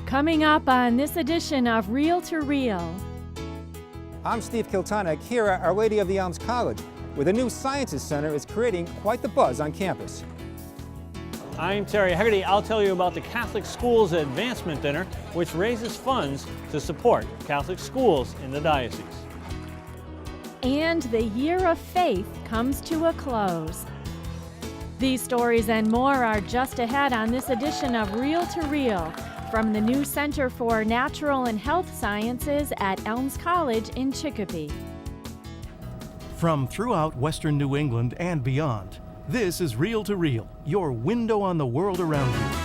Coming up on this edition of Reel to Reel. I'm Steve Kiltonic here at Our Lady of the Elms College, where the new Sciences Center is creating quite the buzz on campus. I'm Terry Hegarty. I'll tell you about the Catholic Schools Advancement Dinner, which raises funds to support Catholic schools in the diocese. And the Year of Faith comes to a close. These stories and more are just ahead on this edition of Reel to Reel from the new Center for Natural and Health Sciences at Elms College in Chicopee. From throughout Western New England and beyond, this is Reel to Reel, your window on the world around you.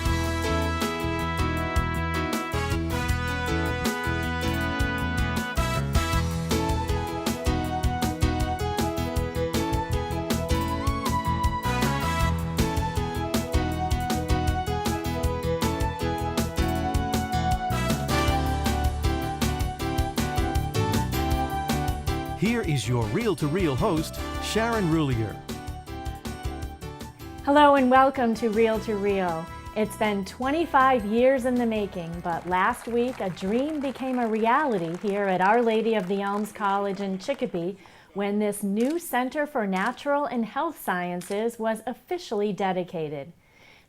Here is your Reel to Reel host, Sharon Roulier. Hello and welcome to Reel to Reel. It's been 25 years in the making, but last week a dream became a reality here at Our Lady of the Elms College in Chicopee when this new Center for Natural and Health Sciences was officially dedicated.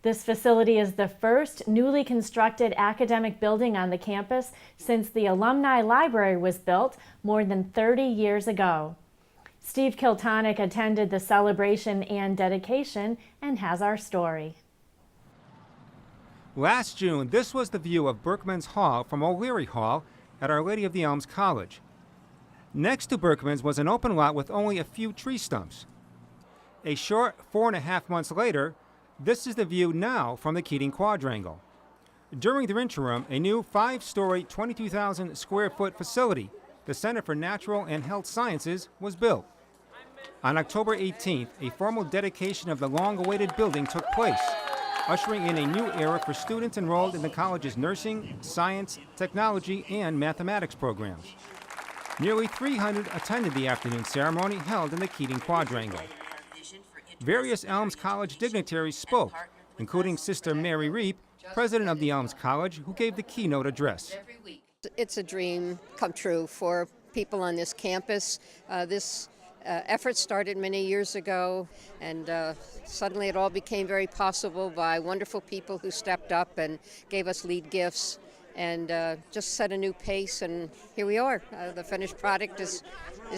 This facility is the first newly constructed academic building on the campus since the Alumni Library was built more than 30 years ago. Steve Kiltonic attended the celebration and dedication and has our story. Last June, this was the view of Berkman's Hall from O'Leary Hall at Our Lady of the Elms College. Next to Berkman's was an open lot with only a few tree stumps. A short 4.5 months later, this is the view now from the Keating Quadrangle. During the interim, a new 5-story, 22,000 square foot facility, the Center for Natural and Health Sciences, was built. On October 18th, a formal dedication of the long-awaited building took place, ushering in a new era for students enrolled in the college's nursing, science, technology, and mathematics programs. Nearly 300 attended the afternoon ceremony held in the Keating Quadrangle. Various Elms College dignitaries spoke, including Sister Mary Reap, president of the Elms College, who gave the keynote address. It's a dream come true for people on this campus. This effort started many years ago, and suddenly it all became very possible by wonderful people who stepped up and gave us lead gifts and just set a new pace, and here we are. The finished product is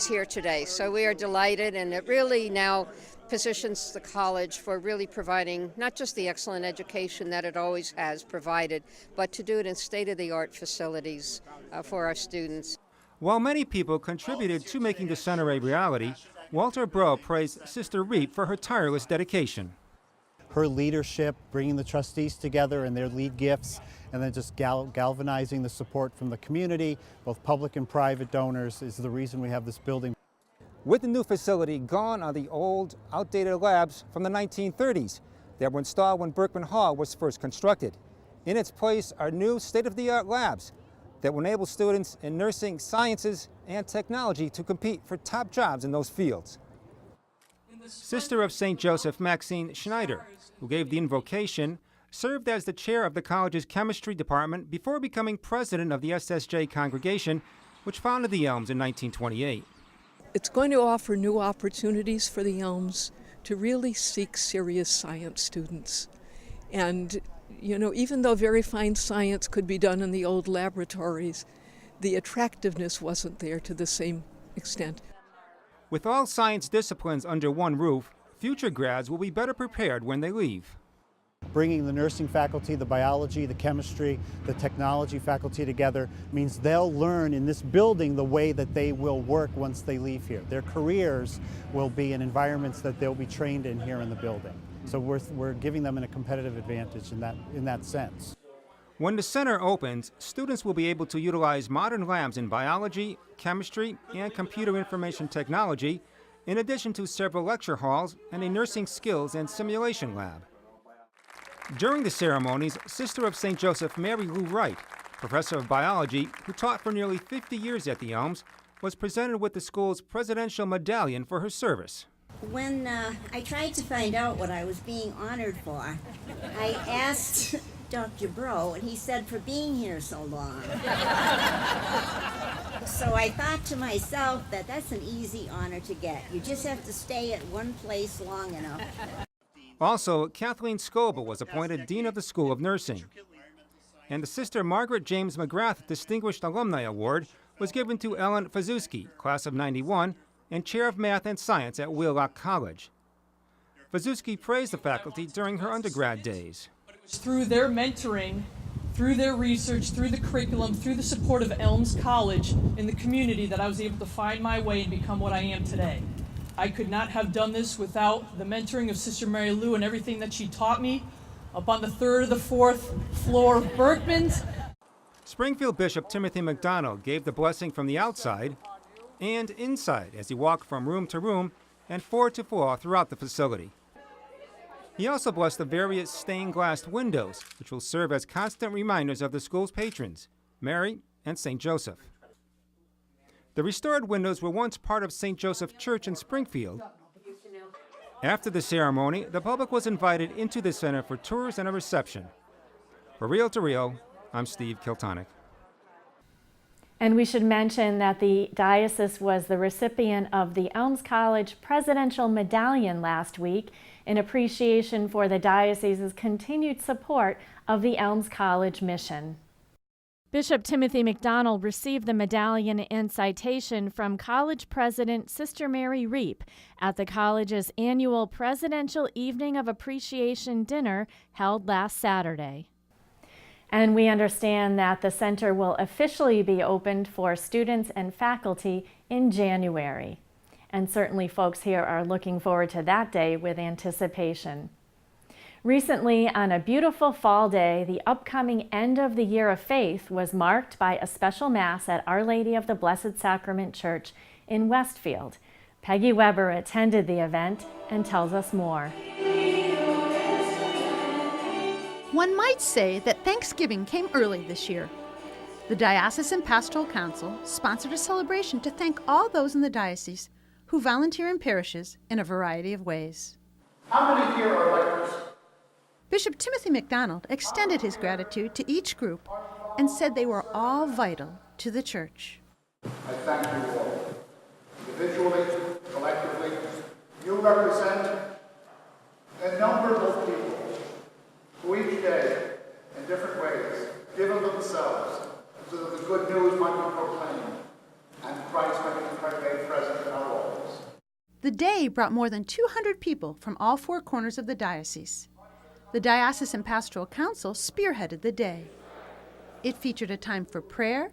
here today. So we are delighted, and it really now positions the college for really providing not just the excellent education that it always has provided, but to do it in state-of-the-art facilities for our students. While many people contributed to making the center a reality, Walter Bro praised Sister Reap for her tireless dedication. Her leadership, bringing the trustees together and their lead gifts, and then just galvanizing the support from the community, both public and private donors, is the reason we have this building. With the new facility, gone are the old, outdated labs from the 1930s that were installed when Berkman Hall was first constructed. In its place are new state-of-the-art labs that will enable students in nursing, sciences, and technology to compete for top jobs in those fields. Sister of St. Joseph Maxine Schneider, who gave the invocation, served as the chair of the college's chemistry department before becoming president of the SSJ congregation, which founded the Elms in 1928. It's going to offer new opportunities for the Elms to really seek serious science students. And, you know, even though very fine science could be done in the old laboratories, the attractiveness wasn't there to the same extent. With all science disciplines under one roof, future grads will be better prepared when they leave. Bringing the nursing faculty, the biology, the chemistry, the technology faculty together means they'll learn in this building the way that they will work once they leave here. Their careers will be in environments that they'll be trained in here in the building. So we're giving them a competitive advantage in that sense. When the center opens, students will be able to utilize modern labs in biology, chemistry, and computer information technology, in addition to several lecture halls and a nursing skills and simulation lab. During the ceremonies, Sister of St. Joseph Mary Lou Wright, professor of biology who taught for nearly 50 years at the Elms, was presented with the school's Presidential Medallion for her service. When I tried to find out what I was being honored for, I asked Dr. Bro, and he said, for being here so long. So I thought to myself that that's an easy honor to get. You just have to stay at one place long enough. Also, Kathleen Scoba was appointed Dean of the School of Nursing. And the Sister Margaret James McGrath Distinguished Alumni Award was given to Ellen Fazuski, class of '91, and Chair of Math and Science at Wheelock College. Fazuski praised the faculty during her undergrad days. Through their mentoring, through their research, through the curriculum, through the support of Elms College in the community that I was able to find my way and become what I am today. I could not have done this without the mentoring of Sister Mary Lou and everything that she taught me up on the 3rd or the 4th floor of Berkman's. Springfield Bishop Timothy McDonald gave the blessing from the outside and inside as he walked from room to room and floor to floor throughout the facility. He also blessed the various stained glass windows, which will serve as constant reminders of the school's patrons, Mary and St. Joseph. The restored windows were once part of St. Joseph Church in Springfield. After the ceremony, the public was invited into the center for tours and a reception. For Reel to Reel, I'm Steve Kiltonick. And we should mention that the diocese was the recipient of the Elms College Presidential Medallion last week in appreciation for the diocese's continued support of the Elms College mission. Bishop Timothy McDonald received the medallion and citation from College President Sister Mary Reap at the college's annual Presidential Evening of Appreciation dinner held last Saturday. And we understand that the center will officially be opened for students and faculty in January. And certainly folks here are looking forward to that day with anticipation. Recently, on a beautiful fall day, the upcoming end of the Year of Faith was marked by a special Mass at Our Lady of the Blessed Sacrament Church in Westfield. Peggy Weber attended the event and tells us more. One might say that Thanksgiving came early this year. The Diocesan Pastoral Council sponsored a celebration to thank all those in the diocese who volunteer in parishes in a variety of ways. How many here are lectors? Bishop Timothy McDonald extended his gratitude to each group and said they were all vital to the church. I thank you all. Individually, collectively, you represent innumerable people who each day, in different ways, give of themselves so that the good news might be proclaimed and Christ might be made present in our lives. The day brought more than 200 people from all four corners of the diocese. The Diocesan Pastoral Council spearheaded the day. It featured a time for prayer,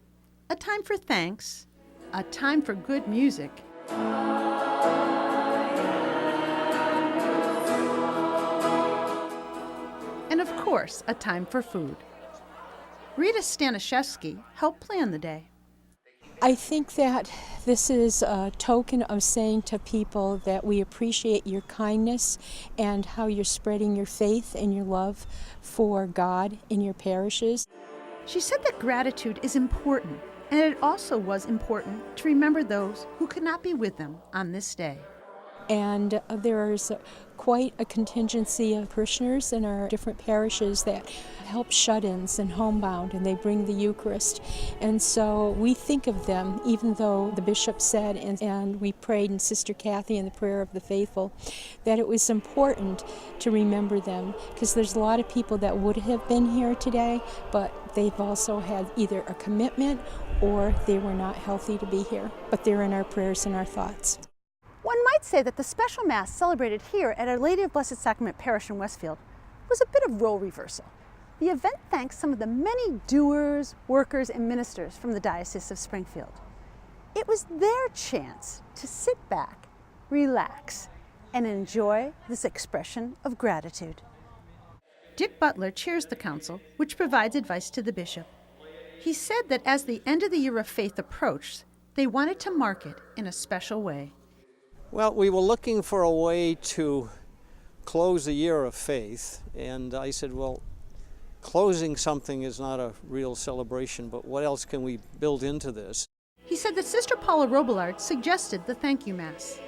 a time for thanks, a time for good music, and of course, a time for food. Rita Staniszewski helped plan the day. I think that this is a token of saying to people that we appreciate your kindness and how you're spreading your faith and your love for God in your parishes. She said that gratitude is important, and it also was important to remember those who could not be with them on this day. And there's quite a contingency of parishioners in our different parishes that help shut-ins and homebound, and they bring the Eucharist. And so we think of them, even though the bishop said, and we prayed in Sister Kathy in the Prayer of the Faithful, that it was important to remember them, because there's a lot of people that would have been here today, but they've also had either a commitment or they were not healthy to be here. But they're in our prayers and our thoughts. One might say that the special Mass celebrated here at Our Lady of Blessed Sacrament Parish in Westfield was a bit of role reversal. The event thanks some of the many doers, workers, and ministers from the Diocese of Springfield. It was their chance to sit back, relax, and enjoy this expression of gratitude. Dick Butler chairs the council, which provides advice to the bishop. He said that as the end of the Year of Faith approached, they wanted to mark it in a special way. Well, we were looking for a way to close the Year of Faith, and I said, well, closing something is not a real celebration, but what else can we build into this? He said that Sister Paula Robillard suggested the Thank You Mass.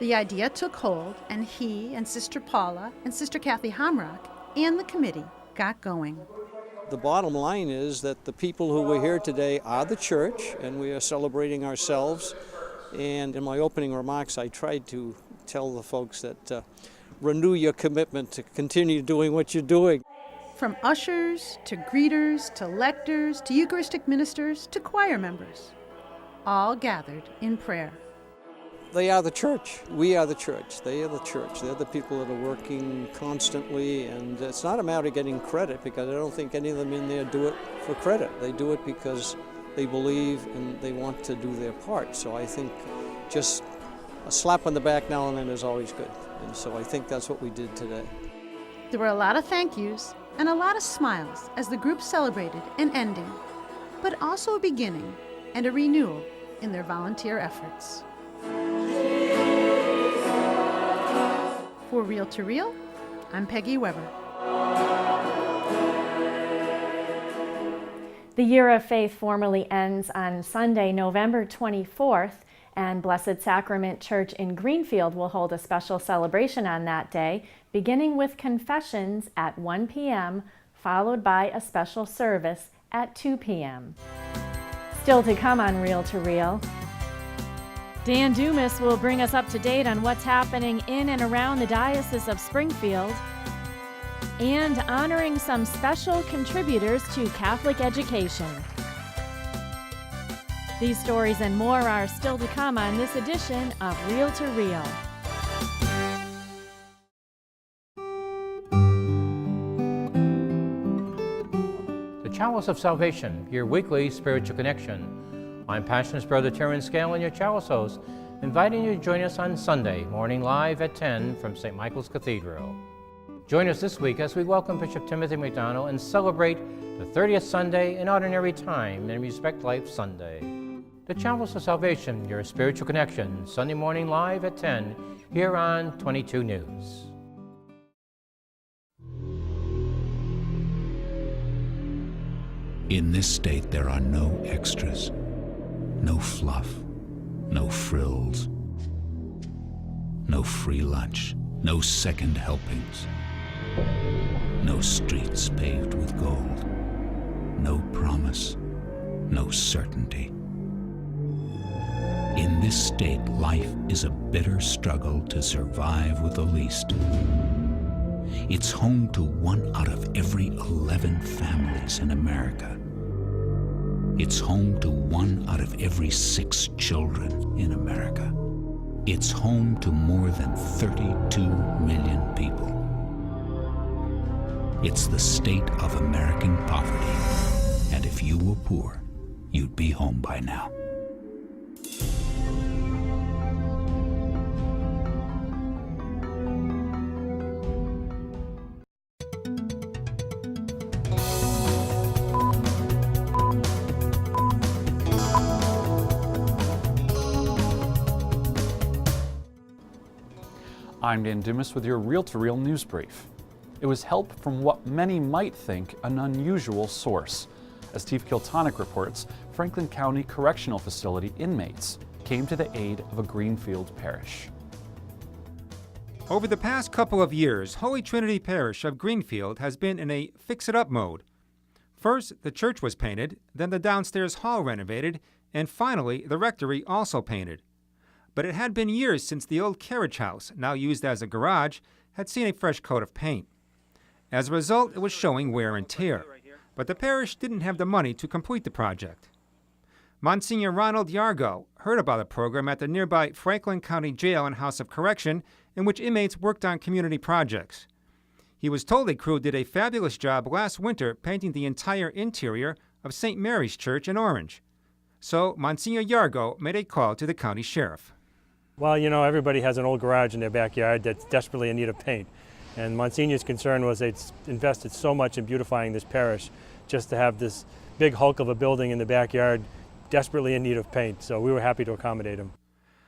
The idea took hold, and he and Sister Paula and Sister Kathy Hamrock and the committee got going. The bottom line is that the people who were here today are the church, and we are celebrating ourselves. And in my opening remarks, I tried to tell the folks that renew your commitment to continue doing what you're doing. From ushers to greeters to lectors to Eucharistic ministers to choir members, all gathered in prayer. They are the church. We are the church. They are the church. They're the people that are working constantly, and it's not a matter of getting credit, because I don't think any of them in there do it for credit. They do it because they believe and they want to do their part. So I think just a slap on the back now and then is always good. And so I think that's what we did today. There were a lot of thank yous and a lot of smiles as the group celebrated an ending, but also a beginning and a renewal in their volunteer efforts. For Reel to Reel, I'm Peggy Weber. The Year of Faith formally ends on Sunday, November 24th, and Blessed Sacrament Church in Greenfield will hold a special celebration on that day, beginning with confessions at 1 p.m., followed by a special service at 2 p.m. Still to come on Reel to Reel, Dan Dumas will bring us up to date on what's happening in and around the Diocese of Springfield, and honoring some special contributors to Catholic education. These stories and more are still to come on this edition of Reel to Reel. The Chalice of Salvation, your weekly spiritual connection. I'm Passionist Brother Terrence Gale and your Chalice host, inviting you to join us on Sunday morning live at 10 from St. Michael's Cathedral. Join us this week as we welcome Bishop Timothy McDonald and celebrate the 30th Sunday in Ordinary Time and Respect Life Sunday. The Chalice of Salvation, your spiritual connection, Sunday morning live at 10 here on 22 News. In this state, there are no extras, no fluff, no frills, no free lunch, no second helpings, no streets paved with gold, no promise, no certainty. In this state, life is a bitter struggle to survive with the least. It's home to 1 out of every 11 families in America. It's home to 1 out of every 6 children in America. It's home to more than 32 million people. It's the state of American poverty. And if you were poor, you'd be home by now. I'm Dan Dumas with your Reel to Reel news brief. It was help from what many might think an unusual source. As Steve Kiltonic reports, Franklin County Correctional Facility inmates came to the aid of a Greenfield parish. Over the past couple of years, Holy Trinity Parish of Greenfield has been in a fix-it-up mode. First, the church was painted, then the downstairs hall renovated, and finally, the rectory also painted. But it had been years since the old carriage house, now used as a garage, had seen a fresh coat of paint. As a result, it was showing wear and tear. But the parish didn't have the money to complete the project. Monsignor Ronald Yargo heard about a program at the nearby Franklin County Jail and House of Correction in which inmates worked on community projects. He was told a crew did a fabulous job last winter painting the entire interior of St. Mary's Church in orange. So Monsignor Yargo made a call to the county sheriff. Well, you know, everybody has an old garage in their backyard that's desperately in need of paint. And Monsignor's concern was they'd invested so much in beautifying this parish just to have this big hulk of a building in the backyard desperately in need of paint. So we were happy to accommodate him.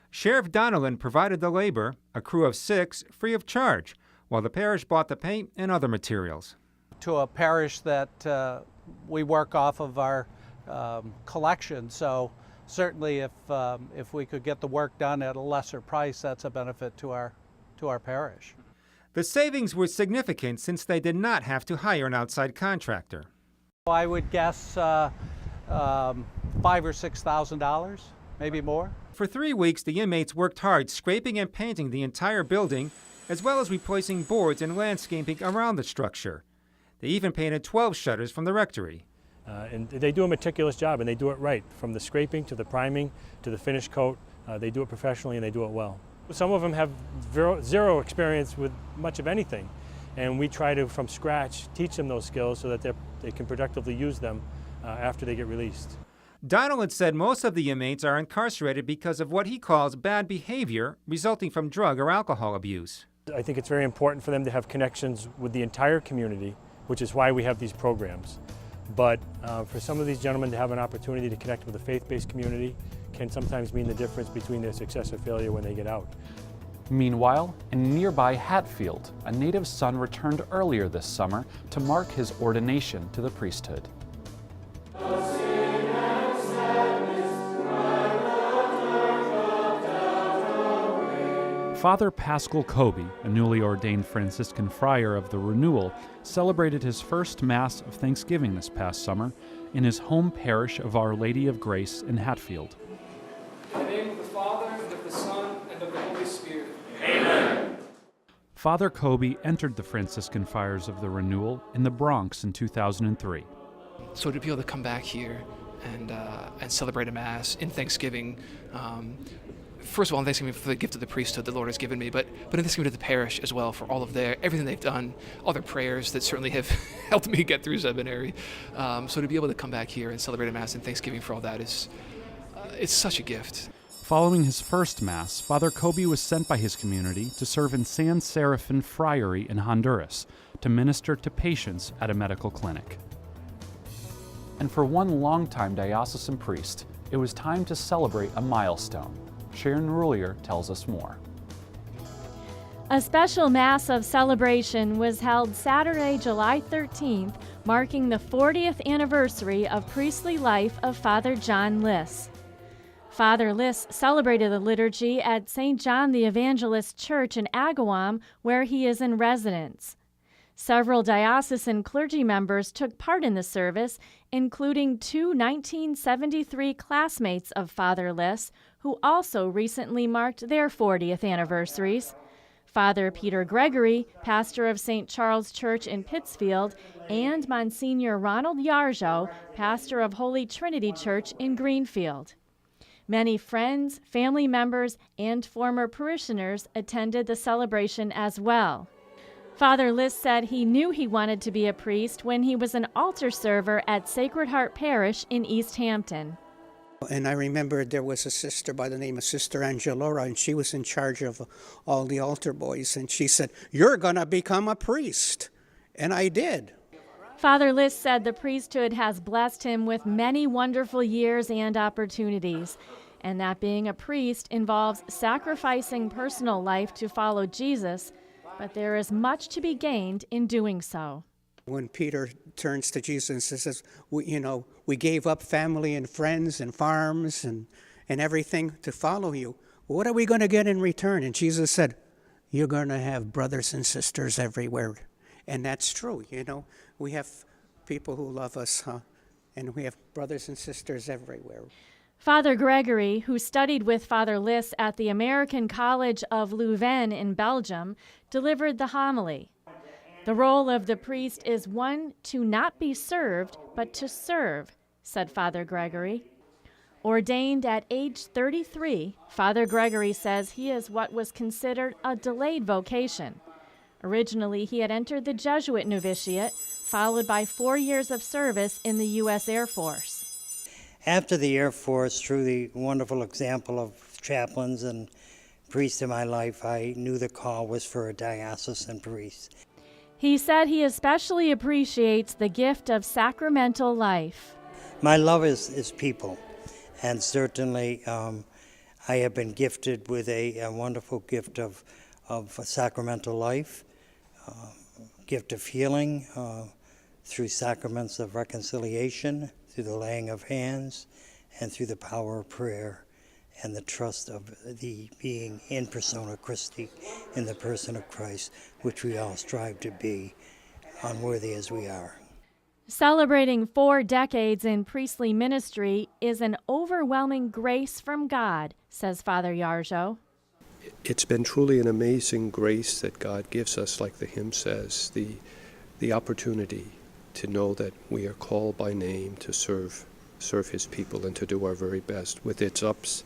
Sheriff Donnellan provided the labor, a crew of 6, free of charge, while the parish bought the paint and other materials. To a parish that we work off of our collection, so certainly if we could get the work done at a lesser price, that's a benefit to our parish. The savings were significant since they did not have to hire an outside contractor. I would guess $5,000 or $6,000, maybe more. For 3 weeks, the inmates worked hard scraping and painting the entire building, as well as replacing boards and landscaping around the structure. They even painted 12 shutters from the rectory. And they do a meticulous job, and they do it right, from the scraping to the priming to the finish coat. They do it professionally, and they do it well. Some of them have zero experience with much of anything, and we try to, from scratch, teach them those skills so that they can productively use them after they get released. Donald said most of the inmates are incarcerated because of what he calls bad behavior resulting from drug or alcohol abuse. I think it's very important for them to have connections with the entire community, which is why we have these programs. But for some of these gentlemen to have an opportunity to connect with a faith-based community can sometimes mean the difference between their success or failure when they get out. Meanwhile, in nearby Hatfield, a native son returned earlier this summer to mark his ordination to the priesthood. Father Pascal Kobi, a newly ordained Franciscan friar of the Renewal, celebrated his first Mass of Thanksgiving this past summer in his home parish of Our Lady of Grace in Hatfield. In the name of the Father, and of the Son, and of the Holy Spirit. Amen. Father Kobi entered the Franciscan Friars of the Renewal in the Bronx in 2003. So to be able to come back here and celebrate a Mass in Thanksgiving, first of all, in Thanksgiving for the gift of the priesthood the Lord has given me, but in Thanksgiving to the parish as well for all of everything they've done, all their prayers that certainly have helped me get through seminary. So to be able to come back here and celebrate a Mass in Thanksgiving for all that is, it's such a gift. Following his first Mass, Father Kobi was sent by his community to serve in San Serafin Friary in Honduras to minister to patients at a medical clinic. And for one longtime diocesan priest, it was time to celebrate a milestone. Sharon Roulier tells us more. A special Mass of celebration was held Saturday, July 13th, marking the 40th anniversary of priestly life of Father John Liss. Father Liss celebrated the liturgy at St. John the Evangelist Church in Agawam, where he is in residence. Several diocesan clergy members took part in the service, including 2 1973 classmates of Father Liss, who also recently marked their 40th anniversaries. Father Peter Gregory, pastor of St. Charles Church in Pittsfield, and Monsignor Ronald Yarjo, pastor of Holy Trinity Church in Greenfield. Many friends, family members, and former parishioners attended the celebration as well. Father Liss said he knew he wanted to be a priest when he was an altar server at Sacred Heart Parish in East Hampton. And I remember there was a sister by the name of Sister Angelora, and she was in charge of all the altar boys, and she said, "You're going to become a priest." And I did. Father Liss said the priesthood has blessed him with many wonderful years and opportunities, and that being a priest involves sacrificing personal life to follow Jesus, but there is much to be gained in doing so. When Peter turns to Jesus and says, we gave up family and friends and farms and everything to follow you. What are we going to get in return? And Jesus said, you're going to have brothers and sisters everywhere. And that's true, We have people who love us, and we have brothers and sisters everywhere. Father Gregory, who studied with Father Liss at the American College of Leuven in Belgium, delivered the homily. The role of the priest is one to not be served, but to serve, said Father Gregory. Ordained at age 33, Father Gregory says he is what was considered a delayed vocation. Originally, he had entered the Jesuit novitiate, followed by 4 years of service in the U.S. Air Force. After the Air Force, through the wonderful example of chaplains and priests in my life, I knew the call was for a diocesan priest. He said he especially appreciates the gift of sacramental life. My love is people, and certainly I have been gifted with a wonderful gift of a sacramental life, gift of healing through sacraments of reconciliation, through the laying of hands, and through the power of prayer. and the trust of the being in persona Christi, in the person of Christ, which we all strive to be, unworthy as we are. Celebrating 4 decades in priestly ministry is an overwhelming grace from God, says Father Yarjo. It's been truly an amazing grace that God gives us, like the hymn says, the opportunity to know that we are called by name to serve His people and to do our very best with its ups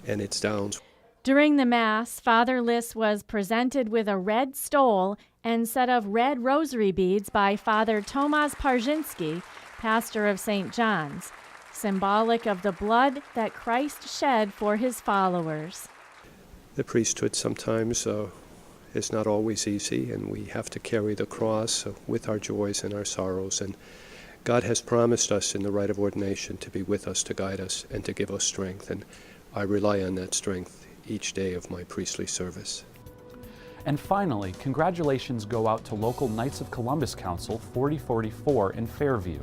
and its downs. During the Mass, Father Liss was presented with a red stole and set of red rosary beads by Father Tomasz Parzinski, pastor of St. John's, symbolic of the blood that Christ shed for his followers. The priesthood sometimes is not always easy, and we have to carry the cross with our joys and our sorrows. And God has promised us in the rite of ordination to be with us, to guide us, and to give us strength. And I rely on that strength each day of my priestly service. And finally, congratulations go out to local Knights of Columbus Council 4044 in Fairview.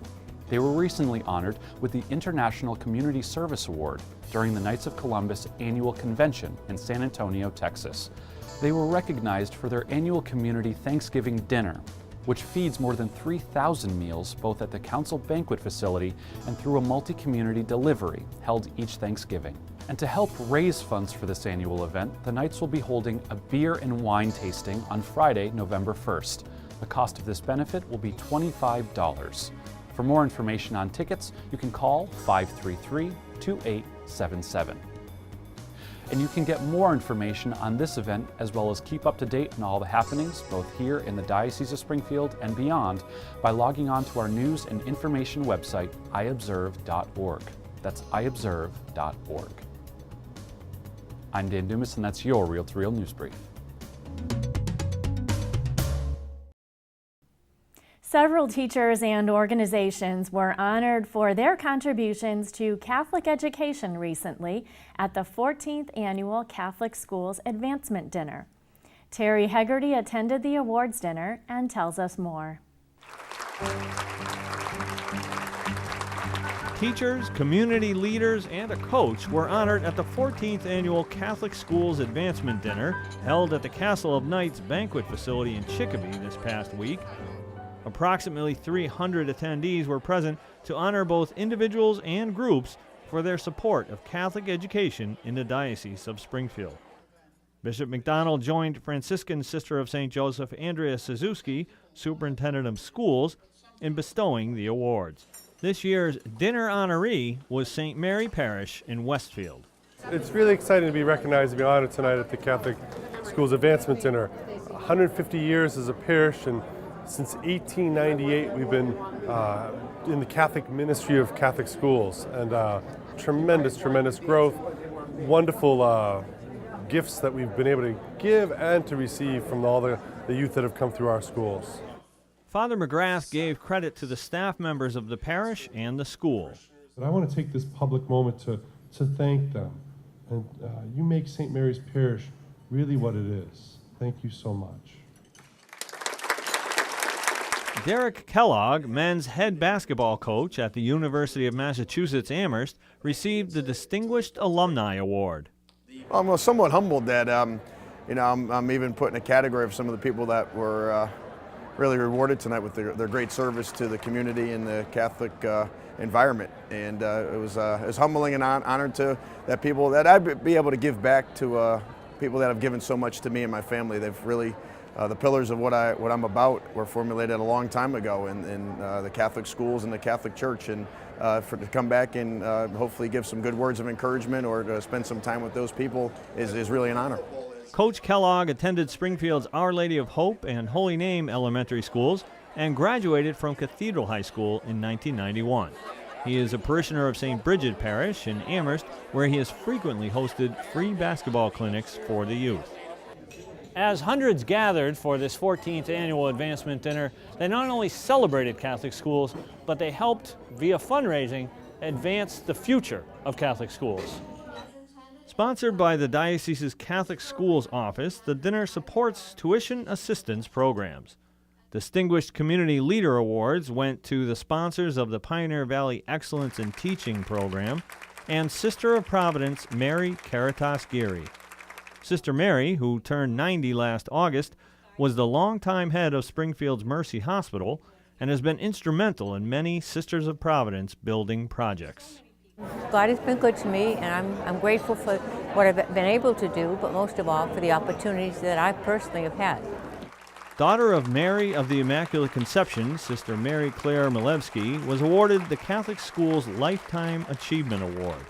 They were recently honored with the International Community Service Award during the Knights of Columbus annual convention in San Antonio, Texas. They were recognized for their annual community Thanksgiving dinner, which feeds more than 3,000 meals both at the council banquet facility and through a multi-community delivery held each Thanksgiving. And to help raise funds for this annual event, the Knights will be holding a beer and wine tasting on Friday, November 1st. The cost of this benefit will be $25. For more information on tickets, you can call 533-2877. And you can get more information on this event as well as keep up to date on all the happenings both here in the Diocese of Springfield and beyond by logging on to our news and information website, iobserve.org. That's iobserve.org. I'm Dan Dumas, and that's your Reel to Reel News Brief. Several teachers and organizations were honored for their contributions to Catholic education recently at the 14th Annual Catholic Schools Advancement Dinner. Terry Hegarty attended the awards dinner and tells us more. Teachers, community leaders, and a coach were honored at the 14th Annual Catholic Schools Advancement Dinner held at the Castle of Knights banquet facility in Chicopee this past week. Approximately 300 attendees were present to honor both individuals and groups for their support of Catholic education in the Diocese of Springfield. Bishop McDonald joined Franciscan Sister of St. Joseph Andrea Suzuki, Superintendent of Schools, in bestowing the awards. This year's dinner honoree was St. Mary Parish in Westfield. It's really exciting to be recognized and be honored tonight at the Catholic Schools Advancement Dinner. 150 years as a parish, and since 1898 we've been in the Catholic ministry of Catholic schools, and tremendous growth, wonderful gifts that we've been able to give and to receive from all the youth that have come through our schools. Father McGrath gave credit to the staff members of the parish and the school. But I want to take this public moment to thank them. And you make St. Mary's Parish really what it is. Thank you so much. Derek Kellogg, men's head basketball coach at the University of Massachusetts Amherst, received the Distinguished Alumni Award. I'm somewhat humbled that I'm even put in a category of some of the people that were really rewarded tonight with their great service to the community and the Catholic environment. And it was humbling and honored to that I'd be able to give back to people that have given so much to me and my family. They've really the pillars of what I'm about were formulated a long time ago in the Catholic schools and the Catholic Church, and to come back and hopefully give some good words of encouragement or to spend some time with those people is really an honor. Coach Kellogg attended Springfield's Our Lady of Hope and Holy Name elementary schools and graduated from Cathedral High School in 1991. He is a parishioner of St. Bridget Parish in Amherst, where he has frequently hosted free basketball clinics for the youth. As hundreds gathered for this 14th annual advancement dinner, they not only celebrated Catholic schools, but they helped, via fundraising, advance the future of Catholic schools. Sponsored by the Diocese's Catholic Schools Office, the dinner supports tuition assistance programs. Distinguished Community Leader Awards went to the sponsors of the Pioneer Valley Excellence in Teaching program, and Sister of Providence Mary Caritas Geary. Sister Mary, who turned 90 last August, was the longtime head of Springfield's Mercy Hospital and has been instrumental in many Sisters of Providence building projects. God has been good to me, and I'm grateful for what I've been able to do, but most of all for the opportunities that I personally have had. Daughter of Mary of the Immaculate Conception, Sister Mary Claire Milewski was awarded the Catholic School's Lifetime Achievement Award.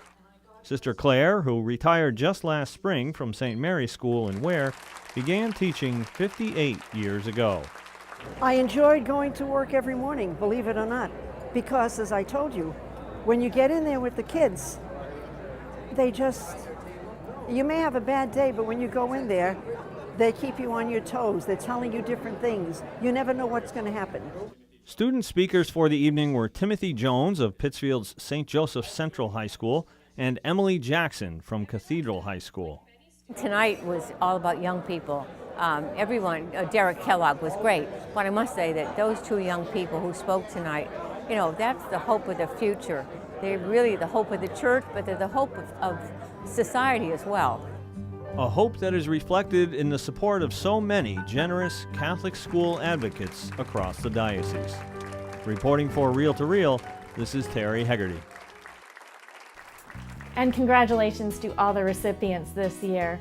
Sister Claire, who retired just last spring from St. Mary's School in Ware, began teaching 58 years ago. I enjoyed going to work every morning, believe it or not, because as I told you, when you get in there with the kids, you may have a bad day, but when you go in there, they keep you on your toes. They're telling you different things. You never know what's going to happen. Student speakers for the evening were Timothy Jones of Pittsfield's St. Joseph Central High School and Emily Jackson from Cathedral High School. Tonight was all about young people. Everyone, Derek Kellogg was great, but I must say that those two young people who spoke tonight, you know, that's the hope of the future. They're really the hope of the church, but they're the hope of society as well. A hope that is reflected in the support of so many generous Catholic school advocates across the diocese. Reporting for Reel to Reel, this is Terry Hegarty. And congratulations to all the recipients this year.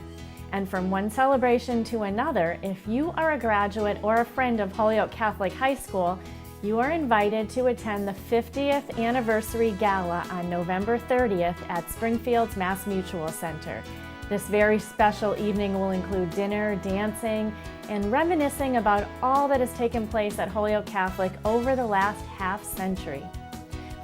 And from one celebration to another, if you are a graduate or a friend of Holyoke Catholic High School, you are invited to attend the 50th Anniversary Gala on November 30th at Springfield's Mass Mutual Center. This very special evening will include dinner, dancing, and reminiscing about all that has taken place at Holyoke Catholic over the last half century.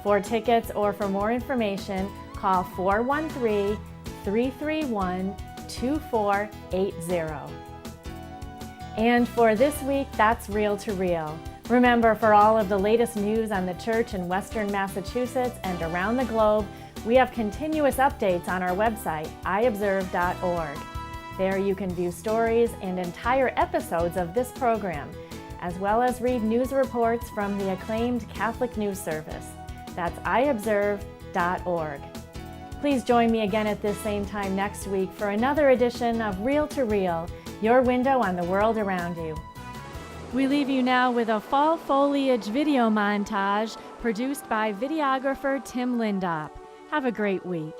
For tickets or for more information, call 413-331-2480. And for this week, that's Reel to Reel. Remember, for all of the latest news on the church in Western Massachusetts and around the globe, we have continuous updates on our website, iobserve.org. There you can view stories and entire episodes of this program, as well as read news reports from the acclaimed Catholic News Service. That's iobserve.org. Please join me again at this same time next week for another edition of Reel to Reel, your window on the world around you. We leave you now with a fall foliage video montage produced by videographer Tim Lindop. Have a great week.